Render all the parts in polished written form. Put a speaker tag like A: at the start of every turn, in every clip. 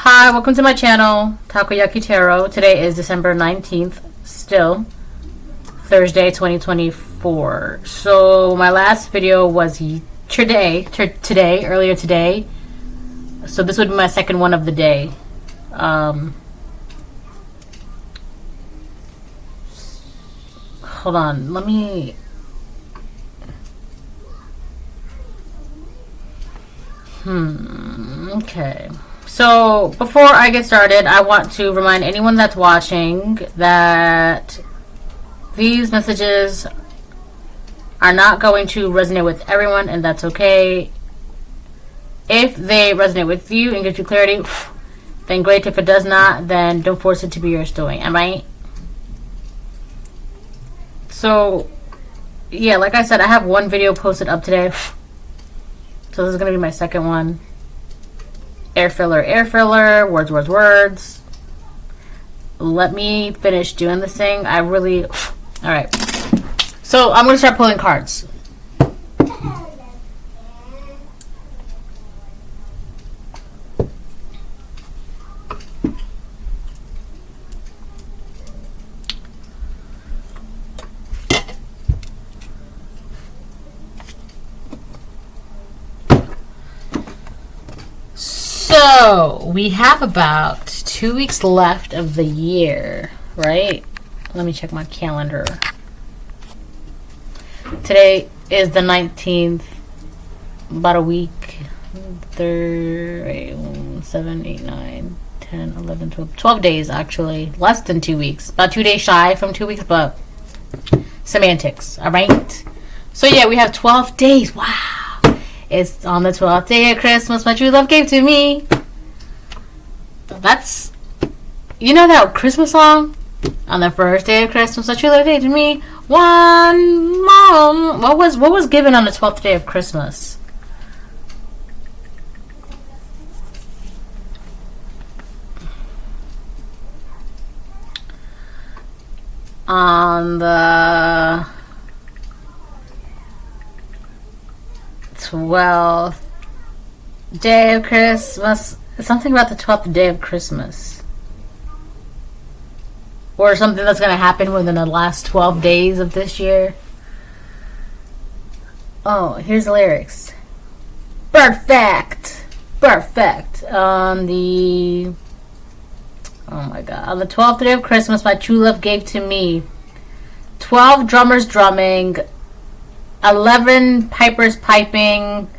A: Hi, welcome to my channel, Takoyaki Tarot. Today is December 19th, still Thursday 2024. So my last video was earlier today. So this would be my second one of the day. Hold on, let me... Okay. So before I get started, I want to remind anyone that's watching that these messages are not going to resonate with everyone, and that's okay. If they resonate with you and give you clarity, then great. If it does not, then don't force it to be yours doing. Am I? So yeah, like I said, I have one video posted up today. So this is going to be my second one. Air filler, words. Let me finish doing this thing. Alright. So I'm going to start pulling cards. So we have about 2 weeks left of the year, right? Let me check my calendar. Today is the 19th. About a week. 7, 8, 9, 10, 11, 12. 12 days, actually. Less than 2 weeks. About 2 days shy from 2 weeks, but semantics, alright? So yeah, we have 12 days. Wow. It's on the 12th day of Christmas, my true love gave to me. That's, you know that Christmas song? On the first day of Christmas, my true love gave to me. One mom. What was given on the 12th day of Christmas? On the 12th day of Christmas. Something about the 12th day of Christmas. Or something that's going to happen within the last 12 days of this year. Oh, here's the lyrics. Perfect. On the... Oh my god. On the 12th day of Christmas, my true love gave to me 12 drummers drumming, 11 pipers piping,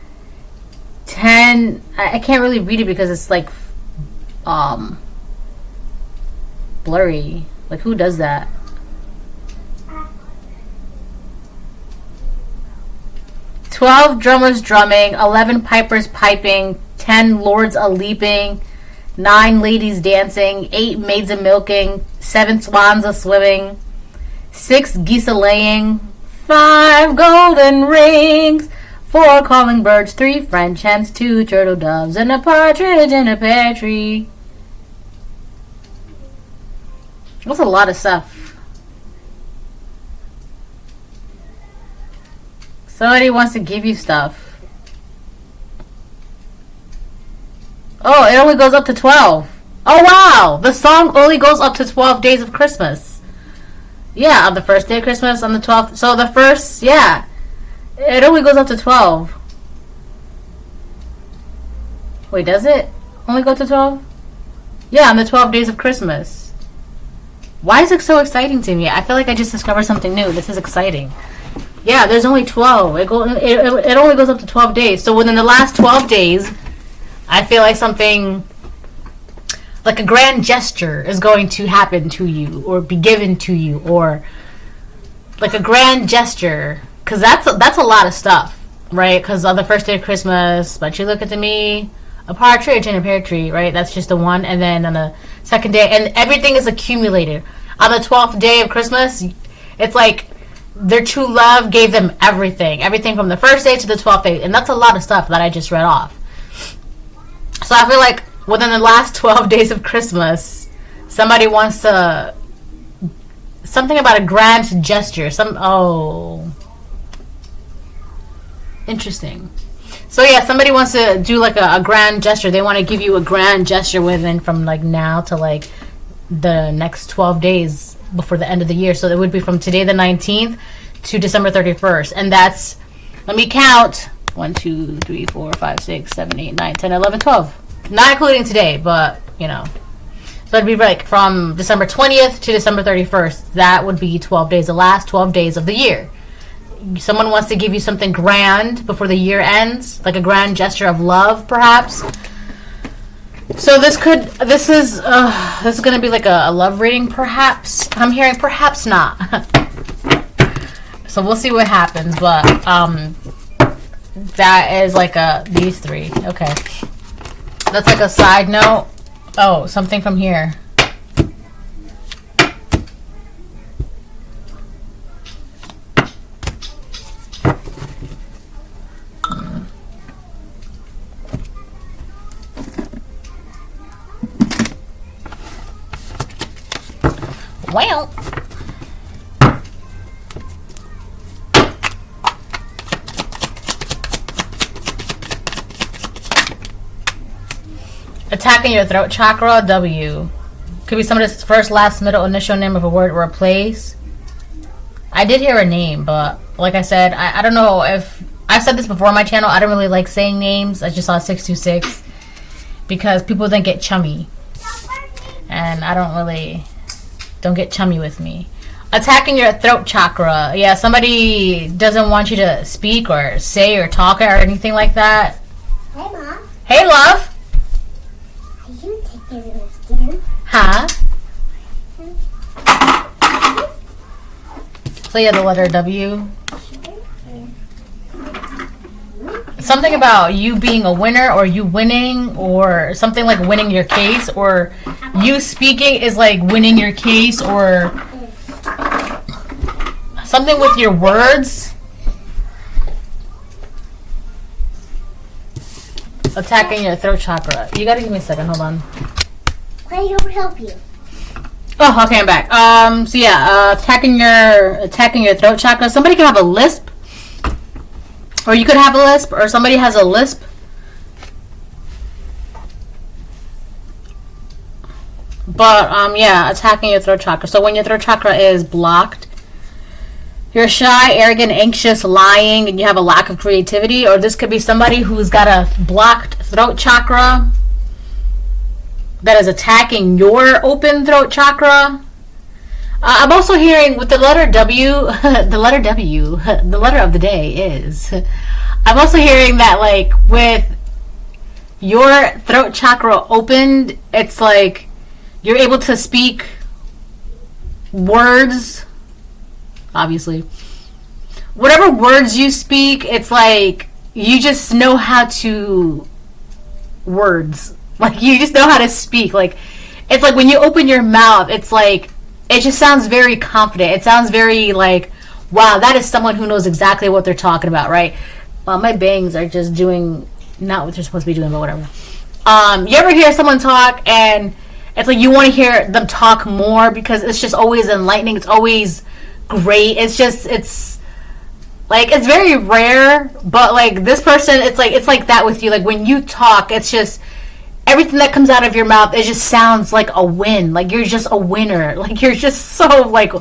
A: 10... I can't really read it because it's like blurry. Like, who does that? "12 drummers drumming, 11 pipers piping, 10 lords a leaping, 9 ladies dancing, 8 maids a milking, 7 swans a swimming, 6 geese a laying, 5 golden rings, 4 calling birds, 3 French hens, 2 turtle doves, and a partridge in a pear tree." That's a lot of stuff. Somebody wants to give you stuff. Oh, it only goes up to 12. Oh, wow! The song only goes up to 12 days of Christmas. Yeah, on the first day of Christmas, on the 12th. So the first, yeah. It only goes up to 12. Wait, does it only go to 12? Yeah, on the 12 days of Christmas. Why is it so exciting to me? I feel like I just discovered something new. This is exciting. Yeah, there's only 12. It only goes up to 12 days. So within the last 12 days, I feel like something, like a grand gesture is going to happen to you or be given to you, or like a grand gesture. Because that's a lot of stuff, right? Because on the first day of Christmas, but you look at me, a partridge in a pear tree, right? That's just the one. And then on the second day, and everything is accumulated. On the 12th day of Christmas, it's like their true love gave them everything. Everything from the first day to the 12th day. And that's a lot of stuff that I just read off. So I feel like within the last 12 days of Christmas, somebody wants to... Something about a grand gesture. Interesting. So yeah, somebody wants to do like a grand gesture. They want to give you a grand gesture within from like now to like the next 12 days before the end of the year. So it would be from today the 19th to December 31st. And that's, let me count, 1, 2, 3, 4, 5, 6, 7, 8, 9, 10, 11, 12. Not including today, but you know. So it'd be like from December 20th to December 31st. That would be 12 days, the last 12 days of the year. Someone wants to give you something grand before the year ends, like a grand gesture of love, perhaps. So this is going to be like a love reading, perhaps. I'm hearing perhaps not. So we'll see what happens, but that is like these three. Okay. That's like a side note. Oh, something from here. Well, attacking your throat chakra, W. Could be somebody's first, last, middle, initial name of a word or a place. I did hear a name, but like I said, I don't know if... I've said this before on my channel. I don't really like saying names. I just saw 626 because people then get chummy. And I don't really... Don't get chummy with me. Attacking your throat chakra. Yeah, somebody doesn't want you to speak or say or talk or anything like that.
B: Hey, Mom.
A: Hey, love.
B: Are you taking this again?
A: Huh? So yeah, the letter W. Something about you being a winner or you winning or something like winning your case or you speaking is like winning your case or something with your words. Attacking your throat chakra. You gotta give me a second, hold on.
B: Why don't help you?
A: Oh, okay, I'm back. So yeah, attacking your throat chakra. Somebody can have a lisp. Or you could have a lisp, or somebody has a lisp. But, yeah, attacking your throat chakra. So when your throat chakra is blocked, you're shy, arrogant, anxious, lying, and you have a lack of creativity. Or this could be somebody who's got a blocked throat chakra that is attacking your open throat chakra. I'm also hearing with the letter W, the letter W, the letter of the day is. I'm also hearing that like with your throat chakra opened, it's like you're able to speak words, obviously. Whatever words you speak, it's like you just know how to words. Like you just know how to speak. Like it's like when you open your mouth, it's like it just sounds very confident. It sounds very like, wow, that is someone who knows exactly what they're talking about, right? Well, my bangs are just doing not what they're supposed to be doing, but whatever. You ever hear someone talk and it's like you want to hear them talk more because it's just always enlightening. It's always great. It's like it's very rare, but like this person, it's like that with you. Like when you talk, it's just everything that comes out of your mouth, it just sounds like a win. Like you're just a winner. Like you're just so like,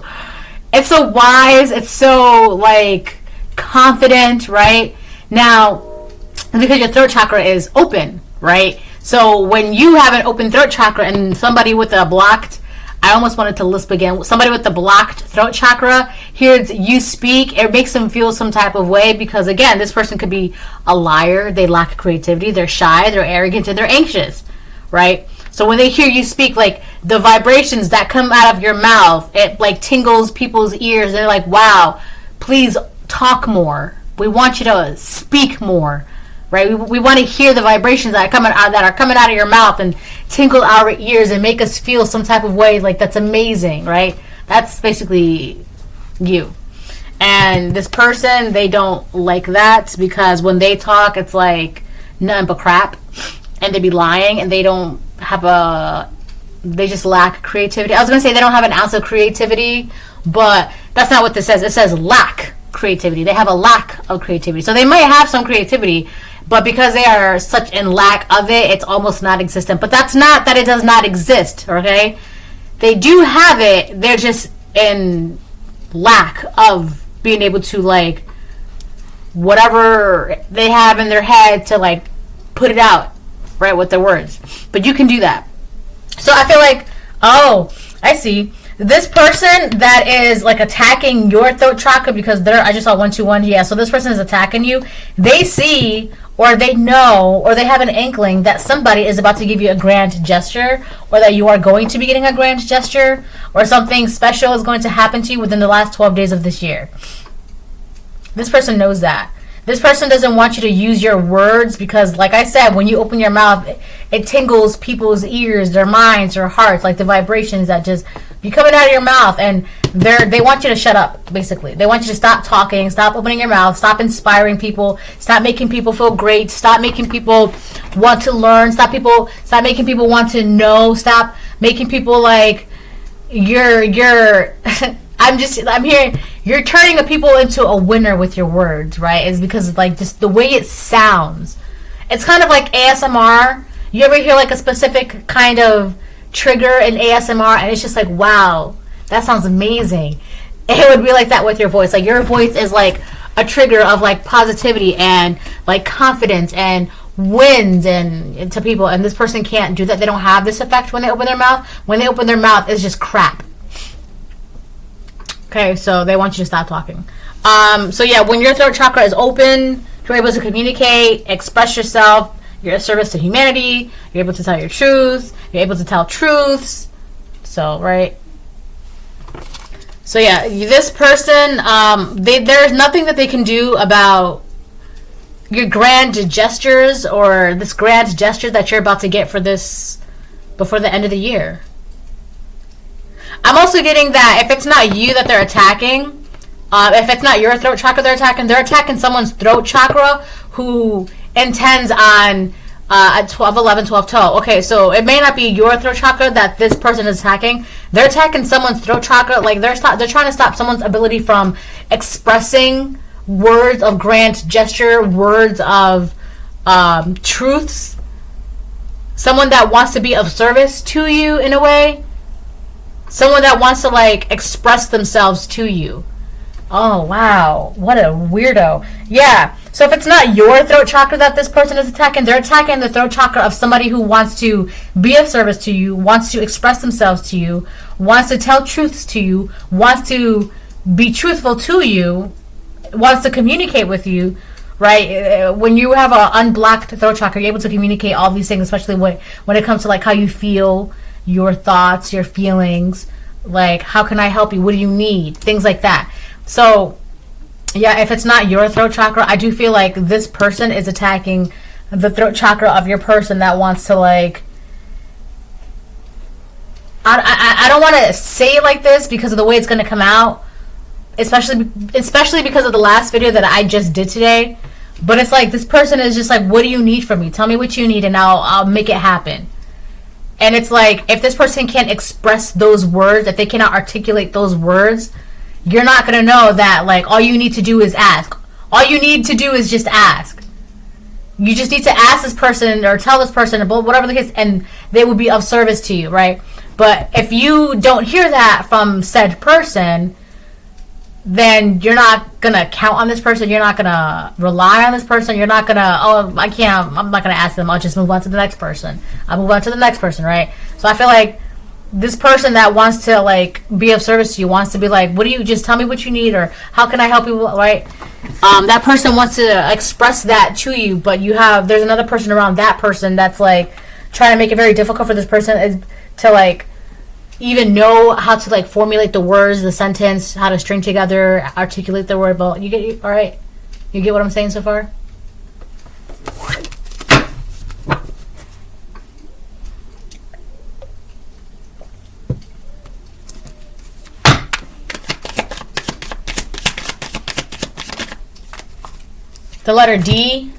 A: it's so wise. It's so like confident, right? Now, because your throat chakra is open, right? So when you have an open throat chakra and somebody with a blocked, I almost wanted to lisp again. Somebody with the blocked throat chakra, hears you speak, it makes them feel some type of way because, again, this person could be a liar. They lack creativity. They're shy. They're arrogant. And they're anxious, right? So when they hear you speak, like, the vibrations that come out of your mouth, it, like, tingles people's ears. They're like, wow, please talk more. We want you to speak more. Right? We want to hear the vibrations that are coming out of your mouth and tinkle our ears and make us feel some type of way. Like, that's amazing, right? That's basically you. And this person, they don't like that because when they talk, it's like nothing but crap. And they be lying and they don't have they just lack creativity. I was going to say they don't have an ounce of creativity, but that's not what this says. It says lack creativity. They have a lack of creativity. So they might have some creativity, but because they are such in lack of it, it's almost non-existent. But that's not that it does not exist, okay? They do have it. They're just in lack of being able to, like, whatever they have in their head to, like, put it out, right, with their words. But you can do that. So I feel like, oh, I see. This person that is, like, attacking your throat chakra because I just saw 121. Yeah, so this person is attacking you. They see, or they know, or they have an inkling that somebody is about to give you a grand gesture, or that you are going to be getting a grand gesture, or something special is going to happen to you within the last 12 days of this year. This person knows that. This person doesn't want you to use your words because, like I said, when you open your mouth, it tingles people's ears, their minds, their hearts, like the vibrations that just be coming out of your mouth, and they want you to shut up, basically. They want you to stop talking, stop opening your mouth, stop inspiring people, stop making people feel great, stop making people want to learn, stop making people want to know, stop making people like you're I'm hearing you're turning people into a winner with your words, right? It's because, like, just the way it sounds. It's kind of like ASMR. You ever hear, like, a specific kind of trigger in ASMR, and it's just like, wow, that sounds amazing. It would be like that with your voice. Like, your voice is like a trigger of, like, positivity and, like, confidence and wins and to people. And this person can't do that. They don't have this effect when they open their mouth. When they open their mouth, it's just crap. Okay, so they want you to stop talking. So yeah, when your throat chakra is open, you're able to communicate, express yourself, you're a service to humanity, you're able to tell your truth, you're able to tell truths. So, right? So yeah, this person, there's nothing that they can do about your grand gestures or this grand gesture that you're about to get for this before the end of the year. I'm also getting that if it's not you that they're attacking, if it's not your throat chakra they're attacking someone's throat chakra who intends on a 12, 11, 12 toe. Okay, so it may not be your throat chakra that this person is attacking. They're attacking someone's throat chakra. Like, they're trying to stop someone's ability from expressing words of grand gesture, words of truths. Someone that wants to be of service to you in a way. Someone that wants to, like, express themselves to you. Oh, wow. What a weirdo. Yeah. So if it's not your throat chakra that this person is attacking, they're attacking the throat chakra of somebody who wants to be of service to you, wants to express themselves to you, wants to tell truths to you, wants to be truthful to you, wants to communicate with you, right? When you have an unblocked throat chakra, you're able to communicate all these things, especially when it comes to, like, how you feel, your thoughts, your feelings, like, how can I help you? What do you need? Things like that. So, yeah, if it's not your throat chakra, I do feel like this person is attacking the throat chakra of your person that wants to, like, I don't want to say it like this because of the way it's going to come out, especially because of the last video that I just did today. But it's like, this person is just like, what do you need from me? Tell me what you need and I'll make it happen. And it's like, if this person can't express those words, if they cannot articulate those words, you're not going to know that, like, all you need to do is ask. All you need to do is just ask. You just need to ask this person or tell this person or whatever the case, and they will be of service to you, right? But if you don't hear that from said person, then you're not going to count on this person. You're not going to rely on this person. You're not going to, I'm not going to ask them. I'll just move on to the next person. I'll move on to the next person, right? So I feel like this person that wants to, like, be of service to you, wants to be like, what do you, just tell me what you need, or how can I help you, right? That person wants to express that to you, but there's another person around that person that's, like, trying to make it very difficult for this person to, like, even know how to, like, formulate the words, the sentence, how to string together, articulate the word. But all right? You get what I'm saying so far? The letter D,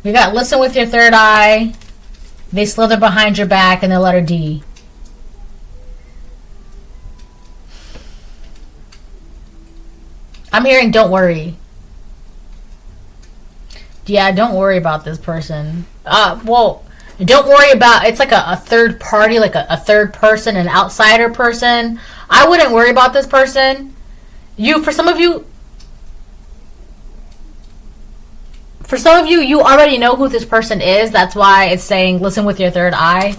A: we got listen with your third eye, they slither behind your back, and the letter D. I'm hearing don't worry. Yeah, don't worry about this person. Well, don't worry about, it's like a third party, like a third person, an outsider person. I wouldn't worry about this person. For some of you, you already know who this person is. That's why it's saying listen with your third eye.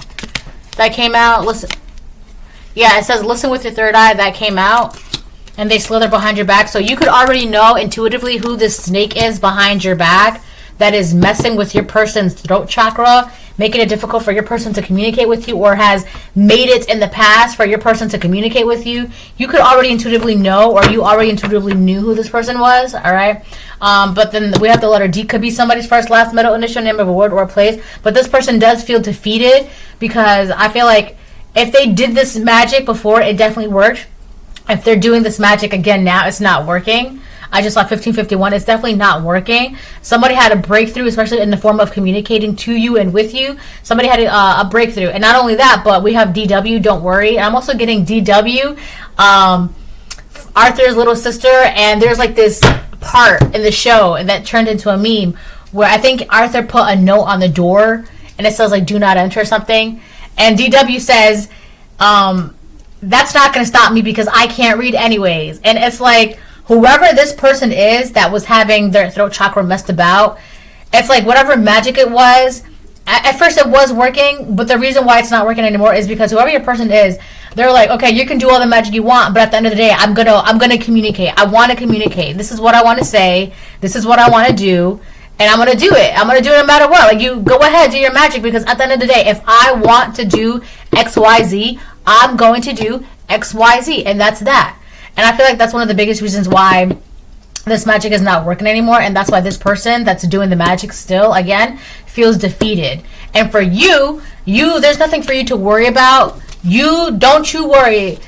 A: That came out. Listen. Yeah, it says listen with your third eye. That came out. And they slither behind your back. So you could already know intuitively who this snake is behind your back that is messing with your person's throat chakra, making it difficult for your person to communicate with you, or has made it in the past for your person to communicate with you. You could already intuitively know, or you already intuitively knew who this person was, all right? But then we have the letter D. Could be somebody's first, last, middle, initial, name of a word or a place. But this person does feel defeated because I feel like if they did this magic before, it definitely worked. If they're doing this magic again now, it's not working. I just saw 1551. It's definitely not working. Somebody had a breakthrough, especially in the form of communicating to you and with you. Somebody had a breakthrough. And not only that, but we have DW, don't worry. I'm also getting DW, Arthur's little sister. And there's like this part in the show and that turned into a meme where I think Arthur put a note on the door and it says like do not enter or something. And DW says, that's not going to stop me because I can't read anyways. And it's like, whoever this person is that was having their throat chakra messed about, it's like whatever magic it was, at first it was working, but the reason why it's not working anymore is because whoever your person is, they're like, okay, you can do all the magic you want, but at the end of the day, I'm gonna communicate. I want to communicate. This is what I want to say. This is what I want to do. And I'm going to do it. I'm going to do it no matter what. Like, you go ahead, do your magic, because at the end of the day, if I want to do XYZ, I'm going to do XYZ, and that's that. And I feel like that's one of the biggest reasons why this magic is not working anymore, and that's why this person that's doing the magic still, again, feels defeated. And for you, there's nothing for you to worry about. Don't you worry.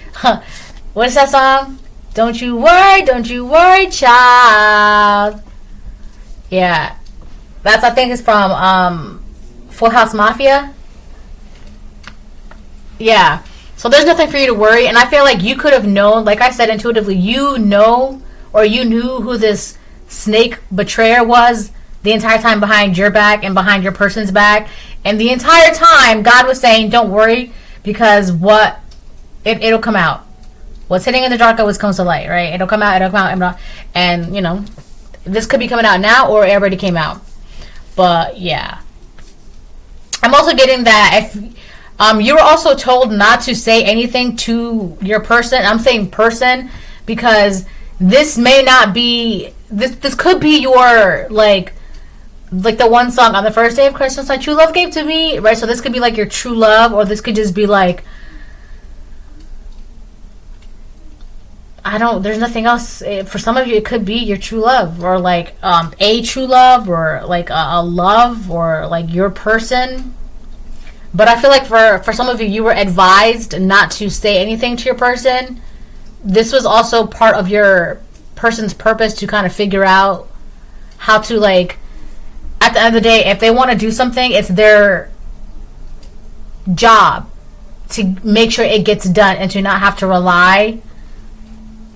A: What is that song? Don't you worry, child. Yeah. I think it's from Full House Mafia. Yeah. So there's nothing for you to worry. And I feel like you could have known, like I said, intuitively, you knew who this snake betrayer was the entire time behind your back and behind your person's back. And the entire time, God was saying, don't worry, because it'll come out. What's hidden in the dark always comes to light, right? It'll come out. And, this could be coming out now or it already came out. But, yeah. I'm also getting that if you were also told not to say anything to your person. I'm saying person because this may not be, this could be your, like the one song, on the first day of Christmas, my true love gave to me, right? So this could be like your true love, or this could just be like, there's nothing else. For some of you, it could be your true love, or like a true love, or like a love, or like your person. But I feel like for some of you, you were advised not to say anything to your person. This was also part of your person's purpose to kind of figure out how to, like, at the end of the day, if they want to do something, it's their job to make sure it gets done and to not have to rely,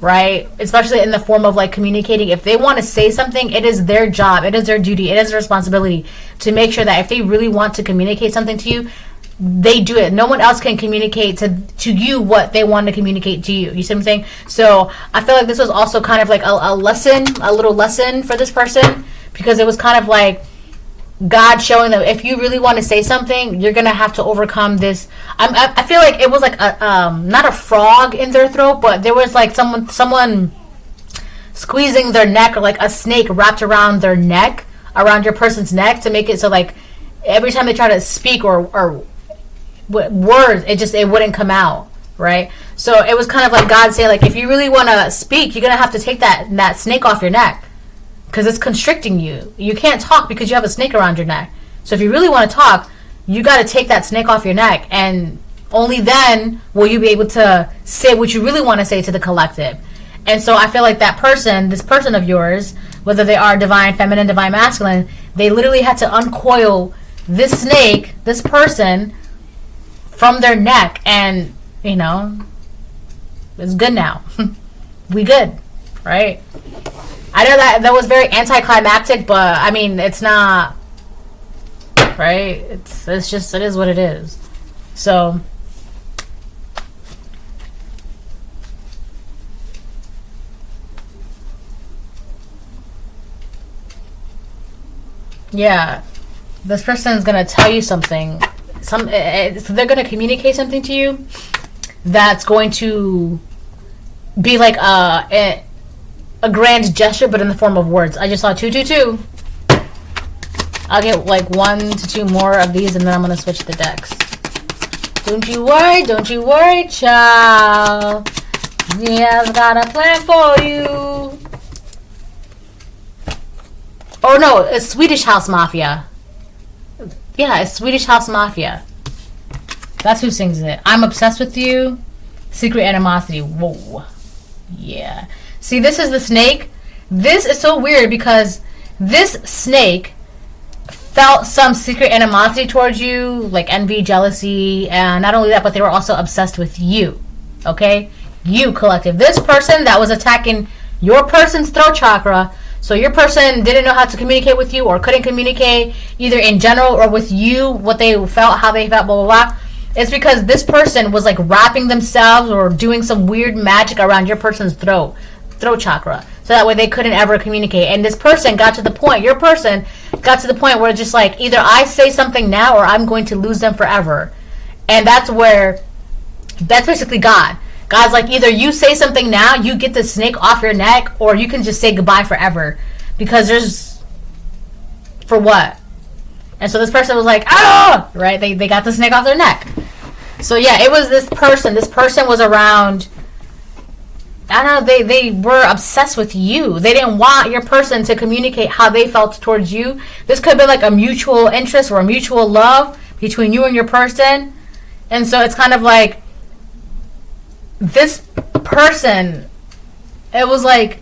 A: right? Especially in the form of like communicating. If they want to say something, it is their job, it is their duty, it is their responsibility to make sure that if they really want to communicate something to you, they do it. No one else can communicate to you what they want to communicate to you. You see what I'm saying? So I feel like this was also kind of like a lesson, a little lesson for this person, because it was kind of like God showing them, if you really want to say something, you're gonna have to overcome this. I feel like it was like a not a frog in their throat, but there was like someone squeezing their neck, or like a snake wrapped around their neck, around your person's neck, to make it so like every time they try to speak or words, it wouldn't come out, right? So it was kind of like God saying, like, if you really want to speak, you're gonna have to take that snake off your neck, because it's constricting you. You can't talk because you have a snake around your neck. So if you really want to talk, you got to take that snake off your neck, and only then will you be able to say what you really want to say to the collective. And so I feel like that person, this person of yours, whether they are divine feminine, divine masculine, they literally had to uncoil this snake, this person, from their neck, and it's good now. We good, right? I know that was very anticlimactic, but I mean, it's not, right? It's just, it is what it is. So, yeah, this person is gonna tell you something. They're gonna communicate something to you that's going to be like a grand gesture, but in the form of words. I just saw 222. I'll get like 1 to 2 more of these, and then I'm gonna switch the decks. Don't you worry, child. Yeah, I've got a plan for you. Oh no, it's Swedish House Mafia. Yeah, it's Swedish House Mafia. That's who sings it. I'm obsessed with you. Secret animosity. Whoa. Yeah. See, this is the snake. This is so weird because this snake felt some secret animosity towards you, like envy, jealousy, and not only that, but they were also obsessed with you. Okay? You, collective. This person that was attacking your person's throat chakra, so your person didn't know how to communicate with you or couldn't communicate either in general or with you, what they felt, how they felt, blah, blah, blah. It's because this person was like wrapping themselves or doing some weird magic around your person's throat chakra, so that way they couldn't ever communicate. And this person got to the point, your person got to the point where it's just like, either I say something now or I'm going to lose them forever. And that's basically God. God's like, either you say something now, you get the snake off your neck, or you can just say goodbye forever. Because there's, for what? And so this person was like, ah, right? They got the snake off their neck. So yeah, it was this person. This person was around, I don't know, they were obsessed with you. They didn't want your person to communicate how they felt towards you. This could have been like a mutual interest or a mutual love between you and your person. And so it's kind of like, this person, it was like,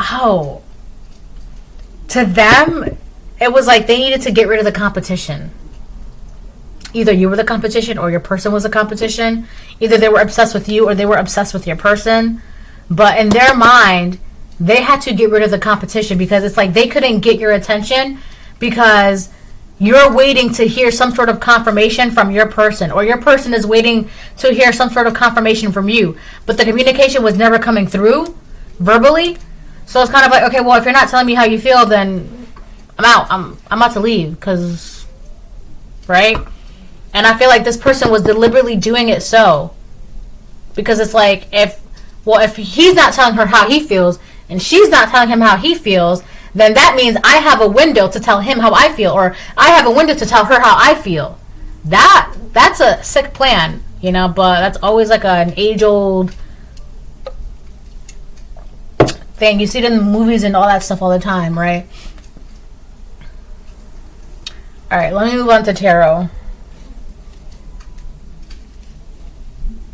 A: oh, to them, it was like they needed to get rid of the competition. Either you were the competition or your person was the competition. Either they were obsessed with you or they were obsessed with your person. But in their mind, they had to get rid of the competition because it's like they couldn't get your attention because you're waiting to hear some sort of confirmation from your person, or your person is waiting to hear some sort of confirmation from you. But the communication was never coming through verbally. So it's kind of like, okay, well, if you're not telling me how you feel, then I'm out. I'm about to leave because, right? And I feel like this person was deliberately doing it so. Because it's like, if he's not telling her how he feels, and she's not telling him how he feels, then that means I have a window to tell him how I feel, or I have a window to tell her how I feel. That's a sick plan, you know, but that's always like an age-old thing. You see it in the movies and all that stuff all the time, right? Alright, let me move on to tarot.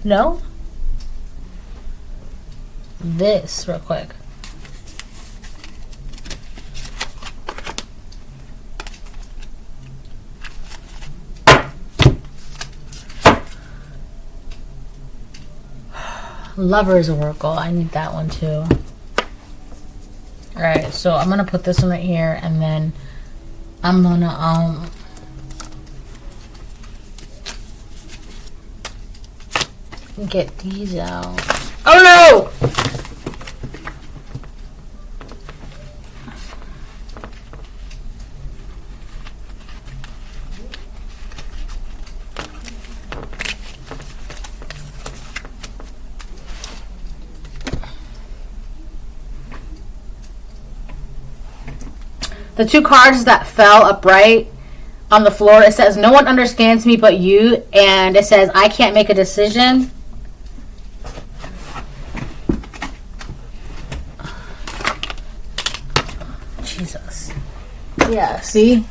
A: No? This, real quick. Lover's Oracle. I need that one too. Alright, so I'm gonna put this one right here, and then I'm gonna get these out. Oh no! The two cards that fell upright on the floor, it says, no one understands me but you, and it says, I can't make a decision. Jesus. Yeah, see?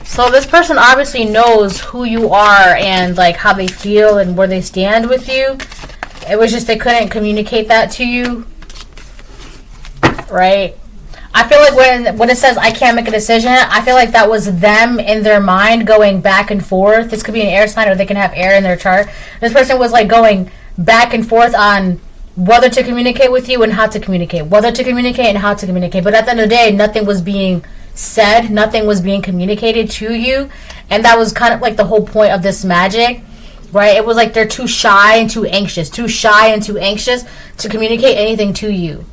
A: So this person obviously knows who you are and like how they feel and where they stand with you. It was just they couldn't communicate that to you. Right? I feel like when it says I can't make a decision, I feel like that was them in their mind going back and forth. This could be an air sign, or they can have air in their chart. This person was like going back and forth on whether to communicate with you and how to communicate. Whether to communicate and how to communicate. But at the end of the day, nothing was being said. Nothing was being communicated to you. And that was kind of like the whole point of this magic. Right? It was like they're too shy and too anxious. Too shy and too anxious to communicate anything to you.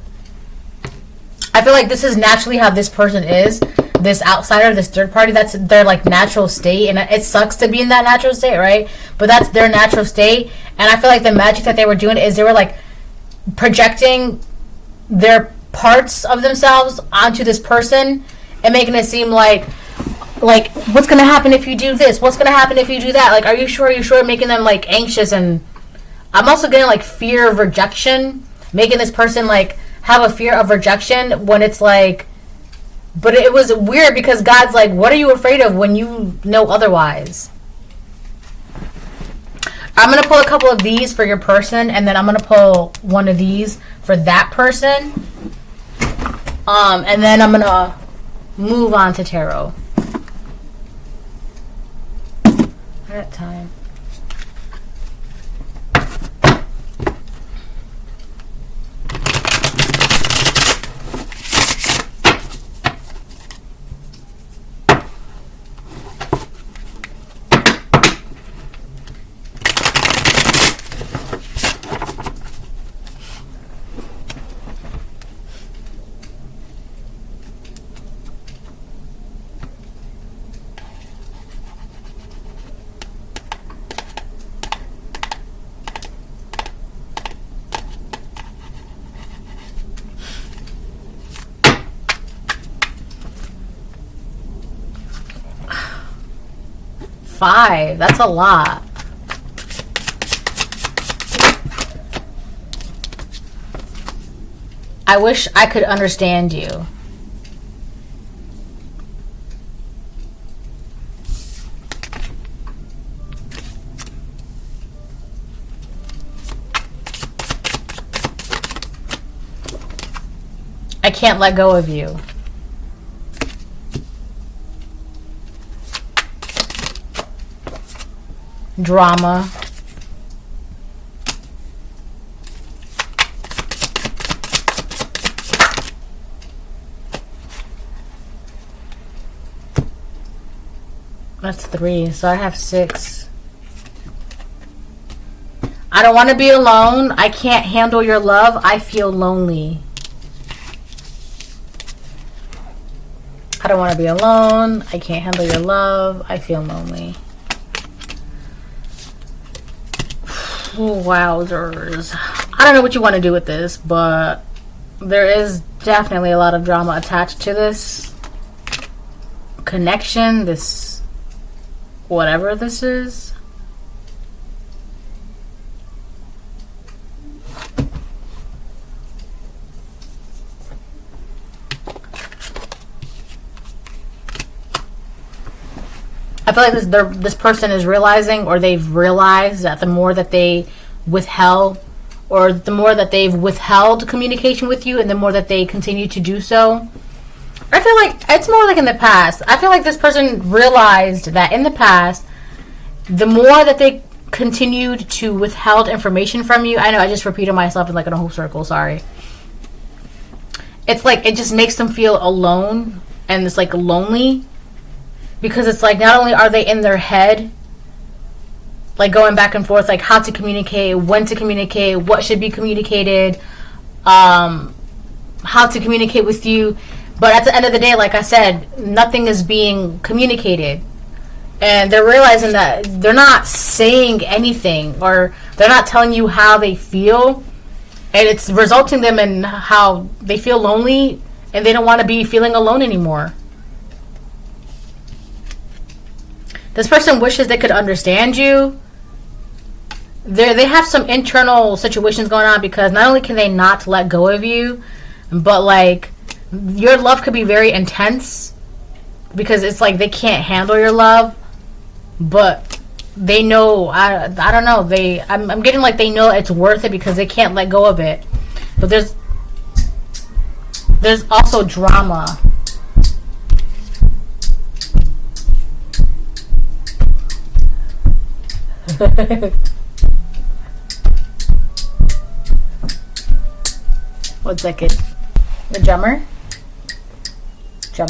A: I feel like this is naturally how this person is. This outsider, this third party, that's their like natural state. And it sucks to be in that natural state, right? But that's their natural state. And I feel like the magic that they were doing is they were like projecting their parts of themselves onto this person and making it seem like what's gonna happen if you do this, what's gonna happen if you do that, like are you sure, making them like anxious. And I'm also getting like fear of rejection, making this person like have a fear of rejection when it's like, but it was weird because God's like, what are you afraid of when you know otherwise? I'm going to pull a couple of these for your person, and then I'm going to pull one of these for that person. And then I'm going to move on to tarot. I got time. Five. That's a lot. I wish I could understand you. I can't let go of you. Drama. That's 3, so I have 6. I don't want to be alone. I can't handle your love. I feel lonely. I don't want to be alone. I can't handle your love. I feel lonely. Wowzers. I don't know what you want to do with this, but there is definitely a lot of drama attached to this connection, this whatever this is. I feel like this person is realizing, or they've realized that the more that they withheld, or the more that they've withheld communication with you, and the more that they continue to do so. I feel like it's more like in the past. I feel like this person realized that in the past, the more that they continued to withheld information from you. I know I just repeated myself in like in a whole circle. Sorry. It's like it just makes them feel alone, and it's like lonely. Because it's like not only are they in their head, like going back and forth, like how to communicate, when to communicate, what should be communicated, how to communicate with you. But at the end of the day, like I said, nothing is being communicated. And they're realizing that they're not saying anything, or they're not telling you how they feel. And it's resulting them in how they feel lonely, and they don't want to be feeling alone anymore. This person wishes they could understand you. They have some internal situations going on, because not only can they not let go of you, but like your love could be very intense, because it's like they can't handle your love, but they know, I don't know, I'm getting like they know it's worth it because they can't let go of it. But there's also drama. 1 second. The drummer. Drum.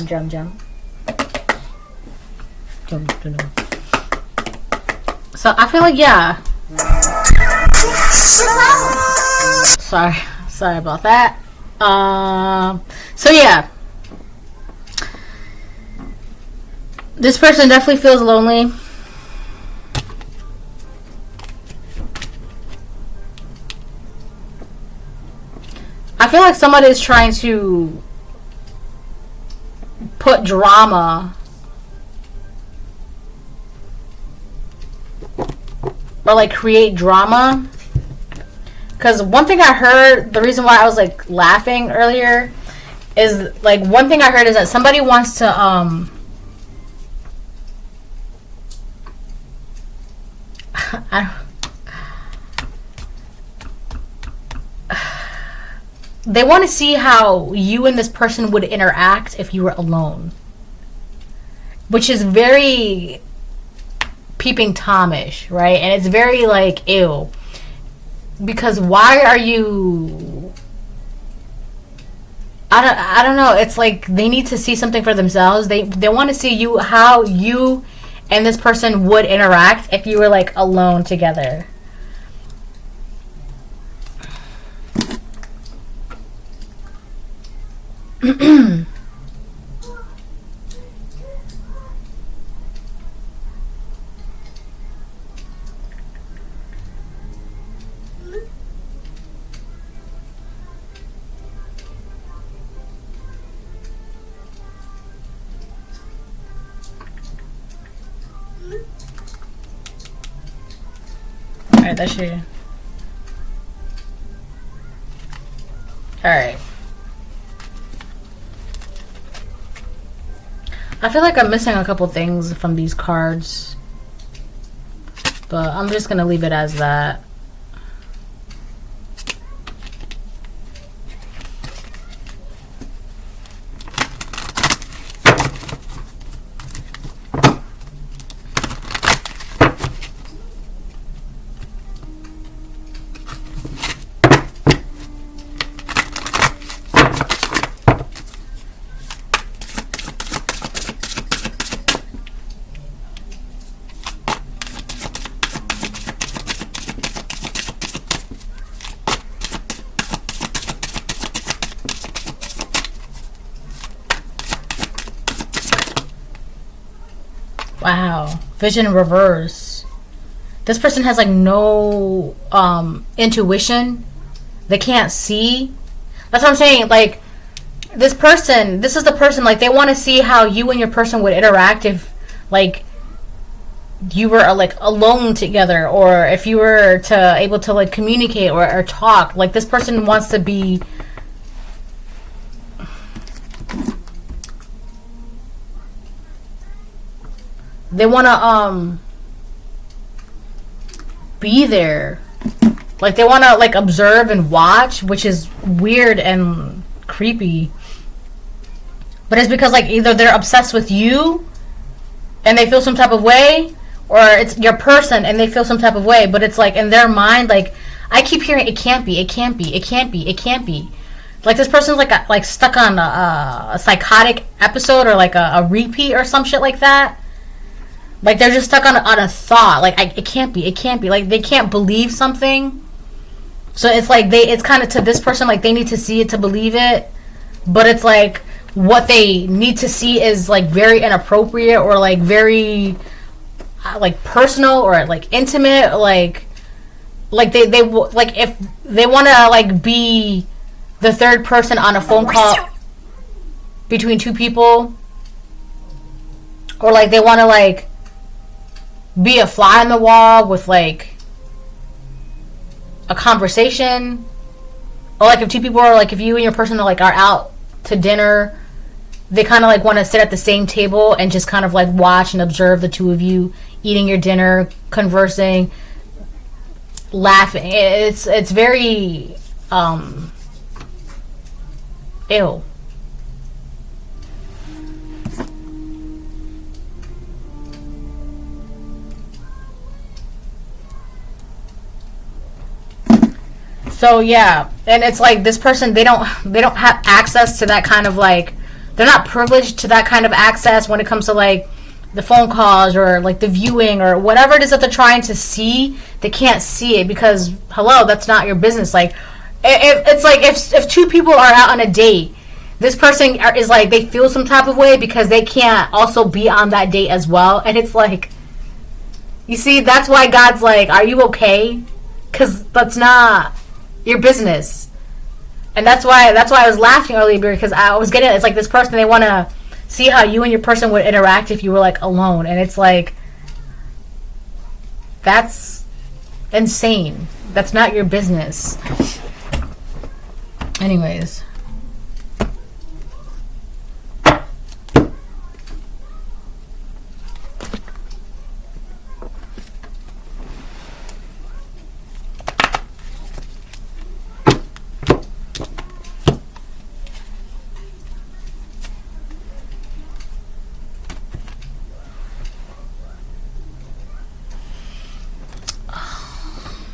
A: So I feel like, yeah. Sorry about that. So yeah. This person definitely feels lonely. I feel like somebody is trying to put drama or like create drama. Because one thing I heard, the reason why I was like laughing earlier is like, one thing I heard is that somebody wants to they want to see how you and this person would interact if you were alone, which is very peeping Tomish, right? And it's very like, ew, because why are you, I don't know, it's like they need to see something for themselves. They want to see you, how you and this person would interact if you were like alone together. Alright, that's you. Alright. I feel like I'm missing a couple things from these cards, but I'm just gonna leave it as that. Wow. Vision reverse. This person has like no intuition. They can't see. That's what I'm saying. Like, this is the person, like, they want to see how you and your person would interact if like you were like alone together, or if you were to able to like communicate or talk. Like, this person wants to be they want to be there. Like, they want to like observe and watch, which is weird and creepy. But it's because like either they're obsessed with you and they feel some type of way, or it's your person and they feel some type of way. But it's like in their mind, like, I keep hearing it can't be. Like, this person's like stuck on a psychotic episode, or like a repeat or some shit like that. Like, they're just stuck on a thought. Like, it can't be. Like, they can't believe something. So it's like it's kind of to this person, like, they need to see it to believe it. But it's like what they need to see is like very inappropriate, or like very like personal, or like intimate. Like they like, if they want to like be the third person on a phone call between two people, or like they want to like be a fly on the wall with like a conversation, or like if two people are like, if you and your person are like are out to dinner, they kind of like want to sit at the same table and just kind of like watch and observe the two of you eating your dinner, conversing, laughing. It's very ew. So yeah, and it's like this person, they don't have access to that kind of like, they're not privileged to that kind of access when it comes to like the phone calls or like the viewing or whatever it is that they're trying to see. They can't see it because hello, that's not your business. Like it's like if two people are out on a date, this person is like, they feel some type of way because they can't also be on that date as well. And it's like, you see, that's why God's like, are you okay? Because that's not your business. And that's why I was laughing earlier, because I was getting, it's like this person, they want to see how you and your person would interact if you were like alone. And it's like, that's insane. That's not your business. Anyways.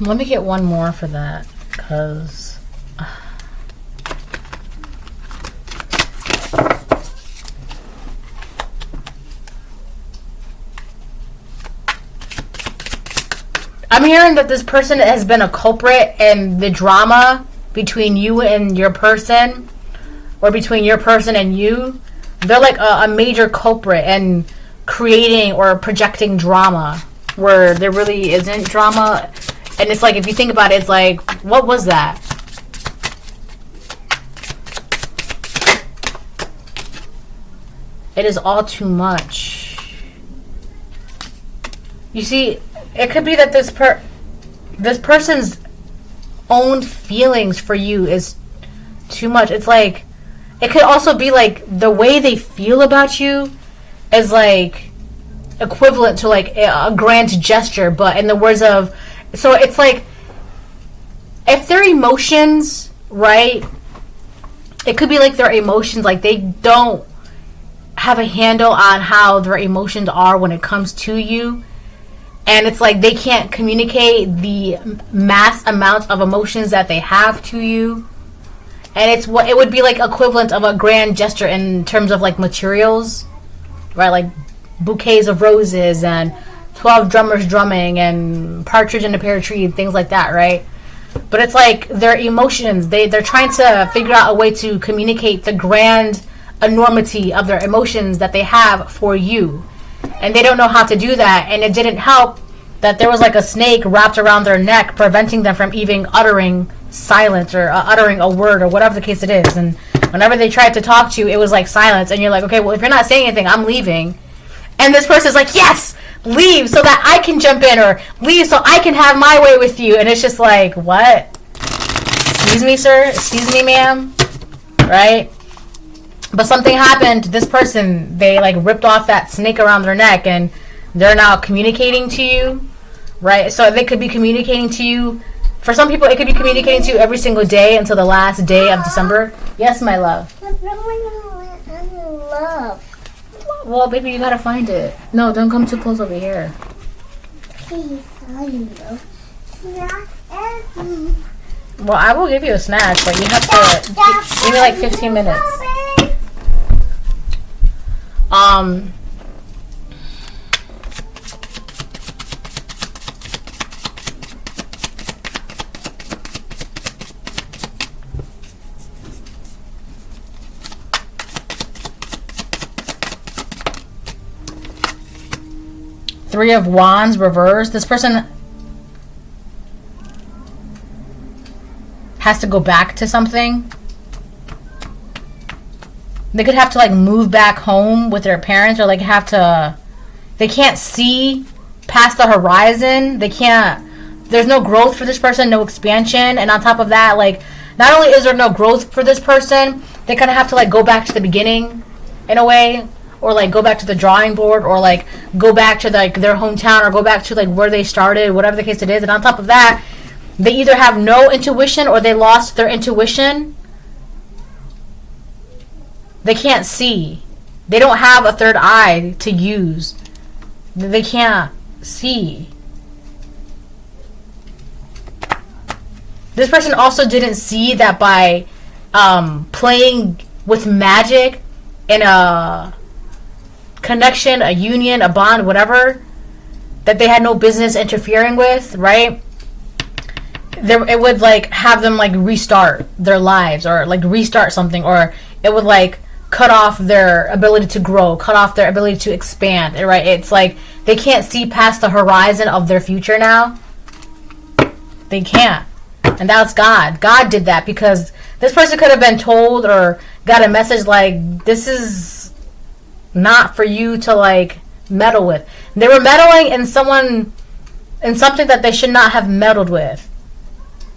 A: Let me get one more for that, because I'm hearing that this person has been a culprit in the drama between you and your person, or between your person and you. They're like a major culprit in creating or projecting drama where there really isn't drama. And it's like, if you think about it, it's like, what was that? It is all too much. You see, it could be that this person's own feelings for you is too much. It's like, it could also be like the way they feel about you is like equivalent to like a grand gesture, but in the words of, so it's like, if their emotions, right, it could be like their emotions, like they don't have a handle on how their emotions are when it comes to you. And it's like they can't communicate the mass amounts of emotions that they have to you. And it's what it would be like equivalent of a grand gesture in terms of like materials, right? Like bouquets of roses and 12 drummers drumming and partridge in a pear tree, things like that, right? But it's like their emotions, they're trying to figure out a way to communicate the grand enormity of their emotions that they have for you. And they don't know how to do that. And it didn't help that there was like a snake wrapped around their neck, preventing them from even uttering silence or uttering a word or whatever the case it is. And whenever they tried to talk to you, it was like silence. And you're like, okay, well, if you're not saying anything, I'm leaving. And this person's like, yes, leave so that I can jump in, or leave so I can have my way with you. And it's just like, what? Excuse me, sir? Excuse me, ma'am? Right? But something happened to this person. They like ripped off that snake around their neck, and they're now communicating to you, right? So they could be communicating to you. For some people, it could be communicating to you every single day until the last day of December. Yes, my love.
B: Love.
A: Well, baby, you gotta find it. No, don't come too close over here.
B: Please, I know. Snack and
A: Well, I will give you a snack, but you have to give me like 15 minutes. 3 of Wands reversed. This person has to go back to something. They could have to like move back home with their parents, or like have to, they can't see past the horizon. They can't, there's no growth for this person, no expansion. And on top of that, like, not only is there no growth for this person, they kind of have to like go back to the beginning in a way, or like go back to the drawing board, or like go back to like their hometown, or go back to like where they started, whatever the case it is. And on top of that, they either have no intuition or they lost their intuition. They can't see. They don't have a third eye to use. They can't see. this person also didn't see that by playing with magic in a connection, a union, a bond, whatever, that they had no business interfering with, right? It would like have them like restart their lives, or like restart something, or it would like cut off their ability to grow, cut off their ability to expand, right? It's like they can't see past the horizon of their future now. They can't. And that's God. God did that because this person could have been told or got a message like, this is not for you to like meddle with. They were meddling in something that they should not have meddled with.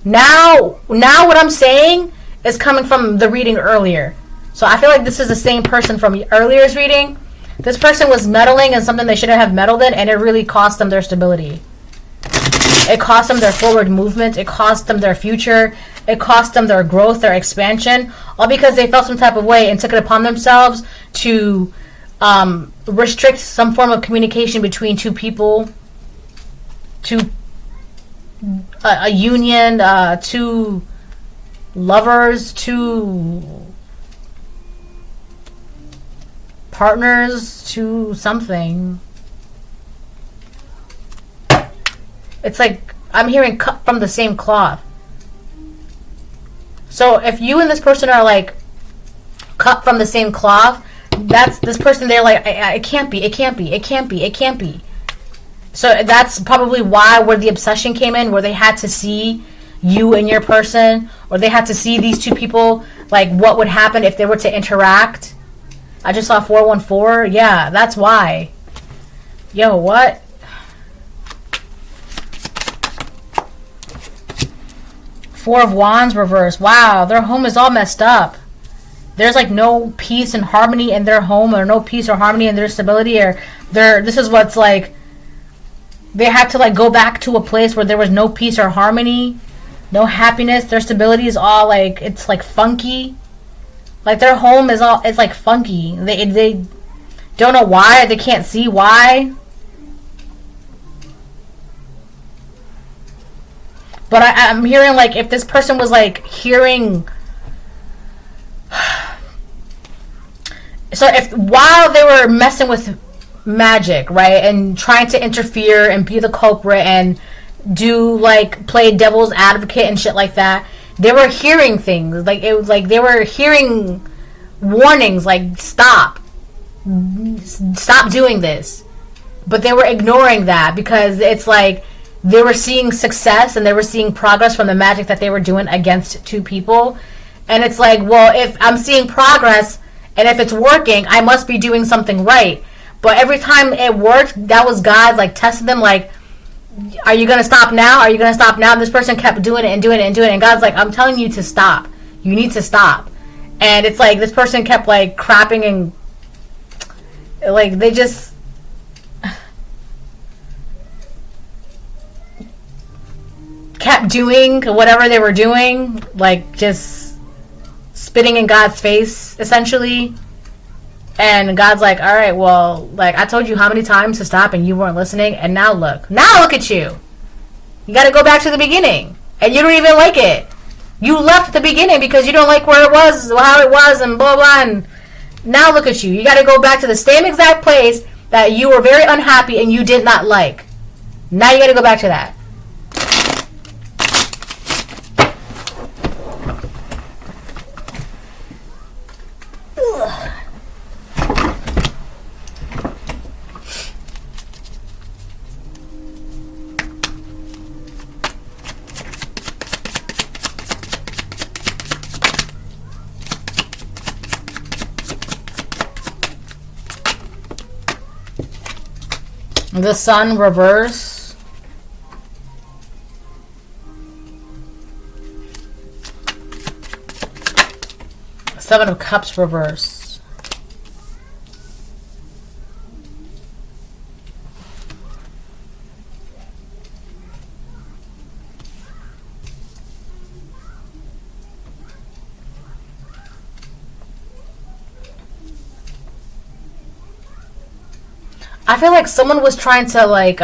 A: Now what I'm saying is coming from the reading earlier. So I feel like this is the same person from earlier's reading. This person was meddling in something they shouldn't have meddled in, and it really cost them their stability. It cost them their forward movement. It cost them their future. It cost them their growth, their expansion, all because they felt some type of way and took it upon themselves to restrict some form of communication between two people, to a union, two lovers, two partners, to something. It's like I'm hearing cut from the same cloth. So if you and this person are like cut from the same cloth, that's this person. They're like, it can't be, it can't be, it can't be, it can't be. So that's probably where the obsession came in, where they had to see you and your person, or they had to see these two people, like what would happen if they were to interact. I just saw 414. Yeah, that's why. Yo, what? Four of Wands reverse. Wow, their home is all messed up. There's like no peace and harmony in their home, or no peace or harmony in their stability, or this is what's like, they have to like go back to a place where there was no peace or harmony, no happiness. Their stability is all like, it's like funky. Like their home is all, it's like funky. They don't know why. They can't see why. But I'm hearing like if this person was like hearing, so if while they were messing with magic, right, and trying to interfere and be the culprit and do like play devil's advocate and shit like that, they were hearing things. Like it was like they were hearing warnings like stop doing this. But they were ignoring that because it's like they were seeing success and they were seeing progress from the magic that they were doing against two people. And it's like, well, if I'm seeing progress and if it's working, I must be doing something right. But every time it worked, that was God like testing them, like, are you gonna stop now? Are you gonna stop now? And this person kept doing it and doing it and doing it, and God's like, I'm telling you to stop. You need to stop. And it's like this person kept like crapping and like they just kept doing whatever they were doing, like just spitting in God's face essentially. And God's like, all right, well, like I told you how many times to stop and you weren't listening, and now look at you. You got to go back to the beginning, and you don't even like it. You left the beginning because you don't like where it was, how it was, and blah blah. And now look at you. You got to go back to the same exact place that you were very unhappy and you did not like. Now you got to go back to that. The Sun reverse. Seven of Cups reverse. I feel like someone was trying to like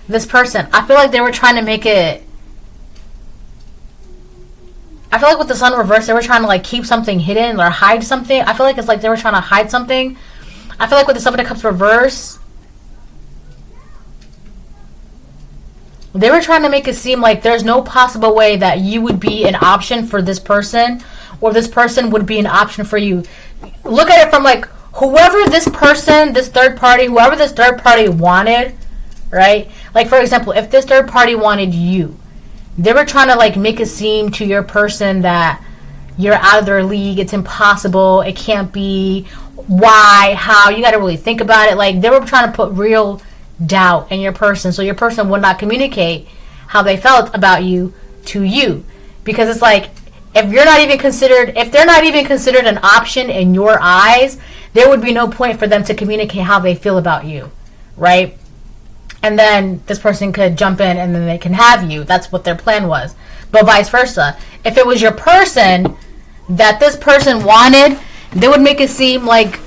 A: this person. I feel like they were trying to make it I feel like with the sun reversed, they were trying to like keep something hidden or hide something. I feel like it's like they were trying to hide something. I feel like with the Seven of Cups reverse, they were trying to make it seem like there's no possible way that you would be an option for this person, or this person would be an option for you. Look at it from like whoever this person, this third party, whoever this third party wanted, right? Like for example, if this third party wanted you, they were trying to like make it seem to your person that you're out of their league, it's impossible, it can't be, why, how, you got to really think about it. Like they were trying to put real doubt in your person, so your person would not communicate how they felt about you to you, because it's like if they're not even considered an option in your eyes, there would be no point for them to communicate how they feel about you, right? And then this person could jump in and then they can have you. That's what their plan was. But vice versa, if it was your person that this person wanted, they would make it seem like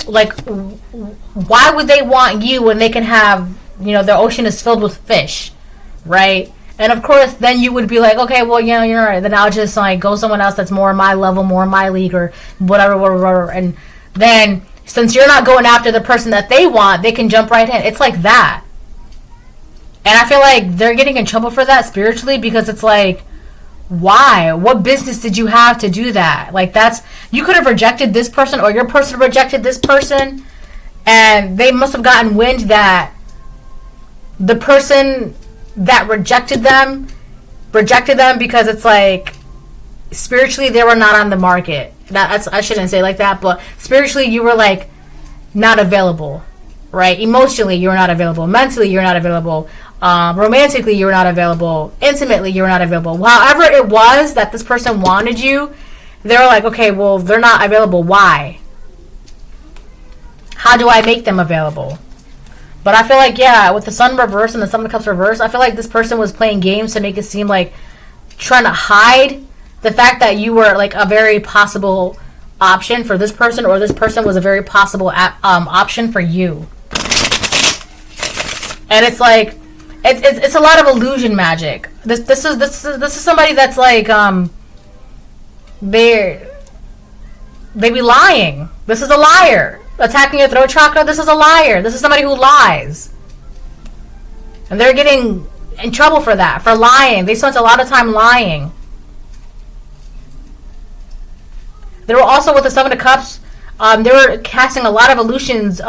A: why would they want you when they can have, you know, their ocean is filled with fish, right? And of course then you would be like, okay, well, you know, you're right, then I'll just like go someone else that's more my level, more my league, or whatever. And then since you're not going after the person that they want, they can jump right in. It's like that. And I feel like they're getting in trouble for that spiritually, because it's like, why? What business did you have to do that? Like that's, you could have rejected this person, or your person rejected this person, and they must have gotten wind that the person that rejected them because it's like spiritually they were not on the market. That's, I shouldn't say like that, but spiritually you were like not available, right? Emotionally you were not available, mentally you're not available, romantically you were not available, intimately you were not available. However it was that this person wanted you, they were like, okay, well, they're not available. Why? How do I make them available? But I feel like, yeah, with the sun reverse and the Seven of Cups reverse, I feel like this person was playing games to make it seem like trying to hide the fact that you were like a very possible option for this person, or this person was a very possible option for you. And it's like it's a lot of illusion magic. This is somebody that's like they be lying. This is a liar. Attacking your throat chakra, this is a liar. This is somebody who lies. And they're getting in trouble for that, for lying. They spent a lot of time lying. They were also, with the Seven of Cups, they were casting a lot of illusions.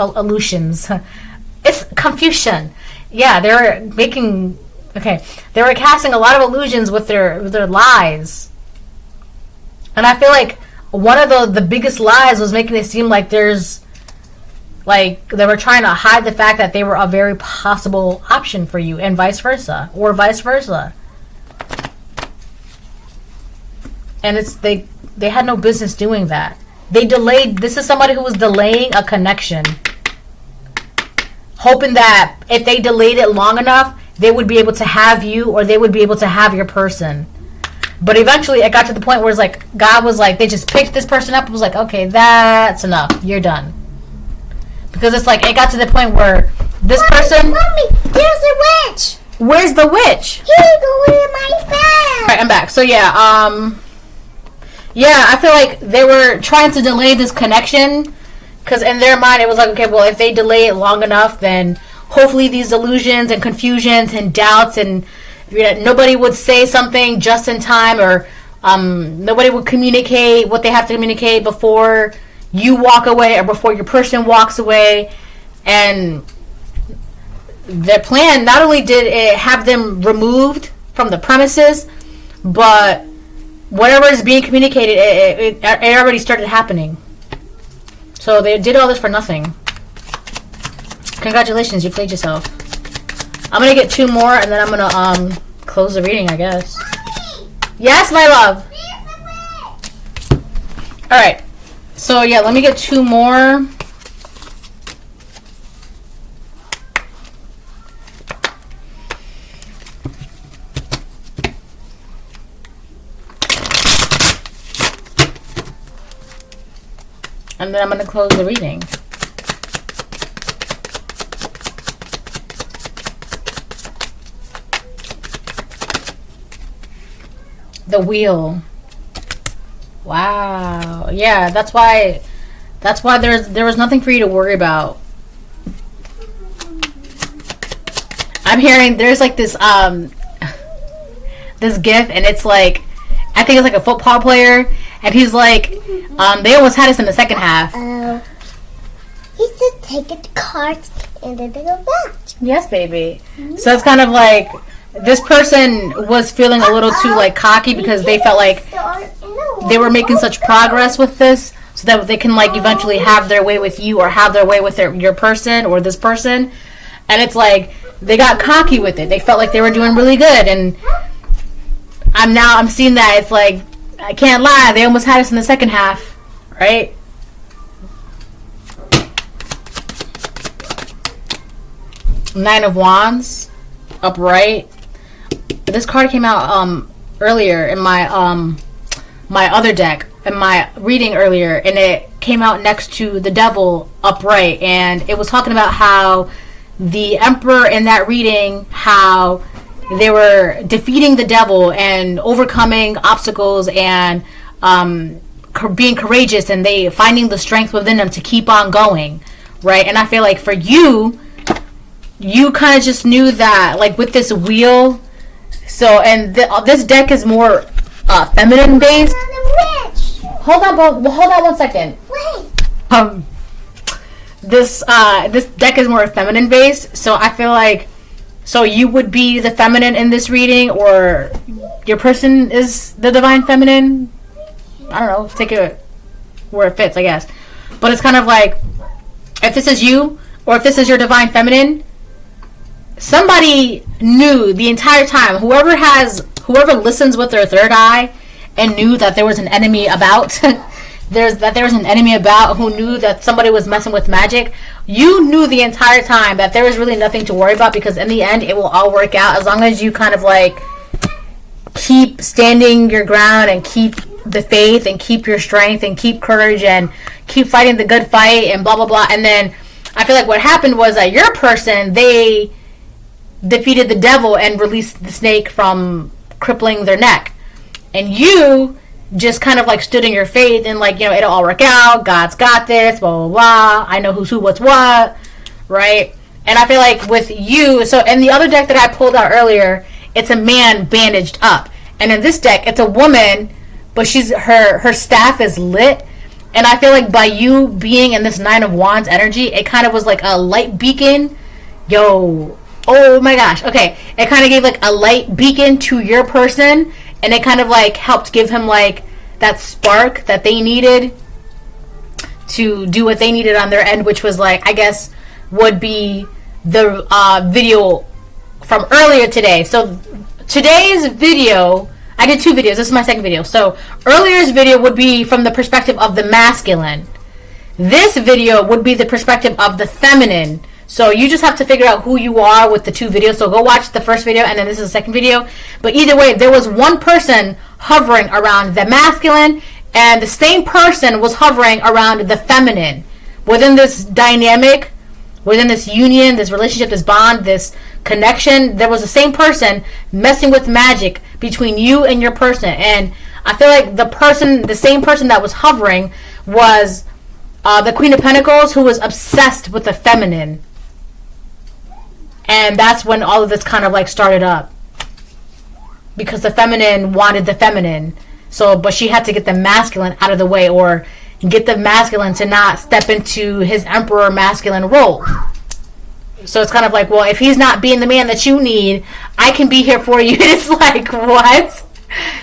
A: It's confusion. Yeah, they were making... Okay. They were casting a lot of illusions with their lies. And I feel like one of the biggest lies was making it seem like there's... Like, they were trying to hide the fact that they were a very possible option for you, and vice versa. Or vice versa. And it's... They had no business doing that. They delayed... This is somebody who was delaying a connection. Hoping that if they delayed it long enough, they would be able to have you, or they would be able to have your person. But eventually, it got to the point where it's like, God was like, they just picked this person up and was like, okay, that's enough. You're done. Because it's like, it got to the point where this person...
B: Mommy, there's a witch!
A: Where's the witch?
B: Here you go in my bed!
A: Alright, I'm back. So yeah, yeah, I feel like they were trying to delay this connection, because in their mind it was like, okay, well, if they delay it long enough, then hopefully these illusions and confusions and doubts and, you know, nobody would say something just in time, or nobody would communicate what they have to communicate before you walk away or before your person walks away. And their plan, not only did it have them removed from the premises, but whatever is being communicated, it already started happening. So they did all this for nothing. Congratulations, you played yourself. I'm gonna get 2 more, and then I'm gonna close the reading, I guess.
B: Mommy,
A: Yes, my love.
B: there's a witch!
A: Alright. So yeah, let me get 2 more. And then I'm going to close the reading. The wheel. Wow. Yeah, that's why there was nothing for you to worry about. I'm hearing there's like this this gif, and it's like, I think it's like a football player, and he's like, they almost had us in the second half.
B: He said take it to cards and then they go back.
A: Yes, baby. So it's kind of like this person was feeling a little too like cocky because they felt like they were making such progress with this, so that they can like eventually have their way with you or have their way with your person or this person. And it's like they got cocky with it. They felt like they were doing really good, and I'm seeing that it's like, I can't lie, they almost had us in the second half, right? Nine of Wands, upright. This card came out earlier in my my other deck, in my reading earlier, and it came out next to the Devil upright, and it was talking about how the Emperor in that reading, how they were defeating the devil and overcoming obstacles and being courageous, and they finding the strength within them to keep on going, right? And I feel like for you kind of just knew that, like with this wheel. So, and this deck is more feminine based. Hold on 1 second.
B: Wait.
A: This deck is more feminine based, so I feel like, so you would be the feminine in this reading, or your person is the divine feminine. I don't know, take it where it fits, I guess. But it's kind of like, if this is you, or if this is your divine feminine, somebody knew the entire time, whoever listens with their third eye and knew that there was an enemy about, there was an enemy about who knew that somebody was messing with magic. You knew the entire time that there was really nothing to worry about, because in the end it will all work out as long as you kind of like keep standing your ground and keep the faith and keep your strength and keep courage and keep fighting the good fight and blah blah blah. And then I feel like what happened was that your person, they defeated the devil and released the snake from crippling their neck, and you just kind of like stood in your faith and like, you know, it'll all work out, God's got this, blah blah blah, I know who's who, what's what, right? And I feel like with you, so in the other deck that I pulled out earlier, it's a man bandaged up, and in this deck it's a woman, but her staff is lit. And I feel like by you being in this Nine of Wands energy, it kind of was like a light beacon. Oh my gosh, okay, it kind of gave like a light beacon to your person, and it kind of like helped give him like that spark that they needed to do what they needed on their end, which was like, I guess, would be the video from earlier today. So today's video, I did 2 videos. This is my second video. So earlier's video would be from the perspective of the masculine. This video would be the perspective of the feminine. So you just have to figure out who you are with the 2 videos. So go watch the first video, and then this is the second video. But either way, there was one person hovering around the masculine, and the same person was hovering around the feminine. Within this dynamic, within this union, this relationship, this bond, this connection, there was the same person messing with magic between you and your person. And I feel like the same person that was hovering was the Queen of Pentacles, who was obsessed with the feminine. And that's when all of this kind of like started up, because the feminine wanted the feminine. So, but she had to get the masculine out of the way, or get the masculine to not step into his emperor masculine role. So it's kind of like, well, if he's not being the man that you need, I can be here for you. It's like, what?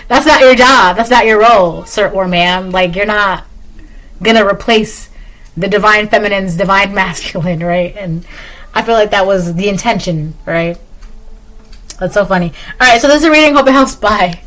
A: That's not your job. That's not your role, sir or ma'am. Like, you're not gonna replace the divine feminine's divine masculine, right? And I feel like that was the intention, right? That's so funny. All right, so this is a reading. Hope it helps. Bye.